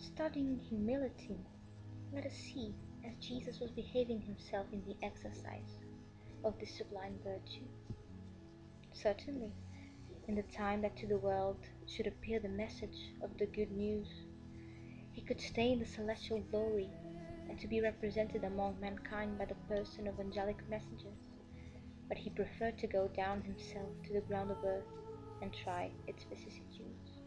Studying humility, let us see as Jesus was behaving himself in the exercise of this sublime virtue. Certainly, in the time that to the world should appear the message of the good news, he could stay in the celestial glory and to be represented among mankind by the person of angelic messengers, but he preferred to go down himself to the ground of earth and try its vicissitudes.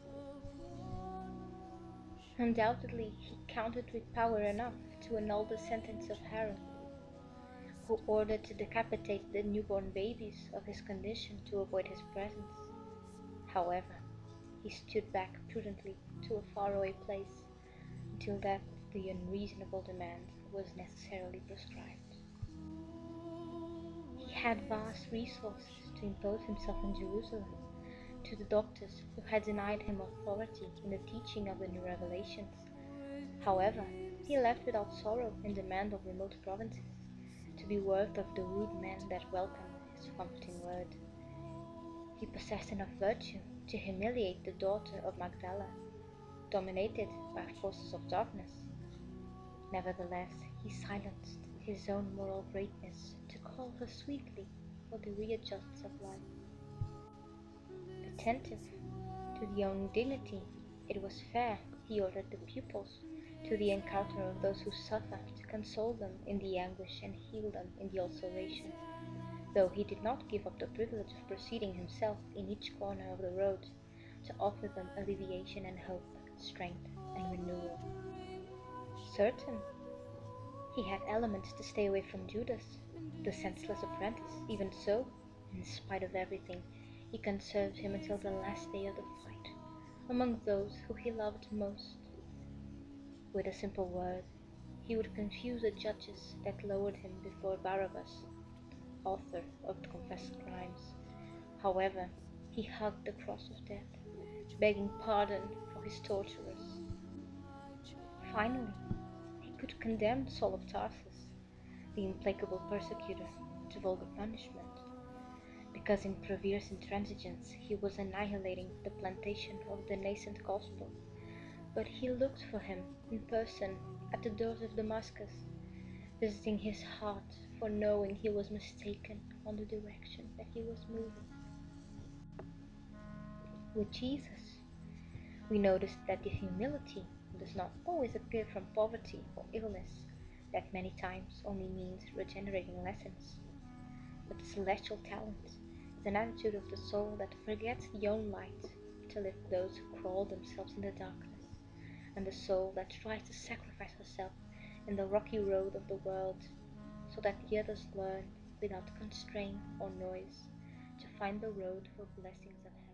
Undoubtedly, he counted with power enough to annul the sentence of Herod, who ordered to decapitate the newborn babies of his condition to avoid his presence. However, he stood back prudently to a faraway place until that the unreasonable demand was necessarily prescribed. He had vast resources to impose himself in Jerusalem to the doctors who had denied him authority in the teaching of the new revelations. However, he left without sorrow in demand of remote provinces, to be worthy of the rude men that welcomed his comforting word. He possessed enough virtue to humiliate the daughter of Magdala, dominated by forces of darkness. Nevertheless, he silenced his own moral greatness to call her sweetly for the readjusts of life. Attentive to the own dignity, it was fair, he ordered the pupils to the encounter of those who suffer to console them in the anguish and heal them in the ulceration, though he did not give up the privilege of proceeding himself in each corner of the road to offer them alleviation and hope, strength and renewal. Certain, he had elements to stay away from Judas, the senseless apprentice. Even so, in spite of everything, he conserved him until the last day of the fight, among those who he loved most. With a simple word, he would confuse the judges that lowered him before Barabbas, author of the confessed crimes. However, he hugged the cross of death, begging pardon for his torturers. Finally, he could condemn Saul of Tarsus, the implacable persecutor, to vulgar punishment, because in perverse intransigence he was annihilating the plantation of the nascent gospel. But he looked for him in person at the doors of Damascus, visiting his heart for knowing he was mistaken on the direction that he was moving. With Jesus, we notice that the humility does not always appear from poverty or illness, that many times only means regenerating lessons. But the celestial talent is an attitude of the soul that forgets the own light to lift those who crawl themselves in the darkness, and the soul that tries to sacrifice herself in the rocky road of the world, so that the others learn, without constraint or noise, to find the road for blessings of heaven.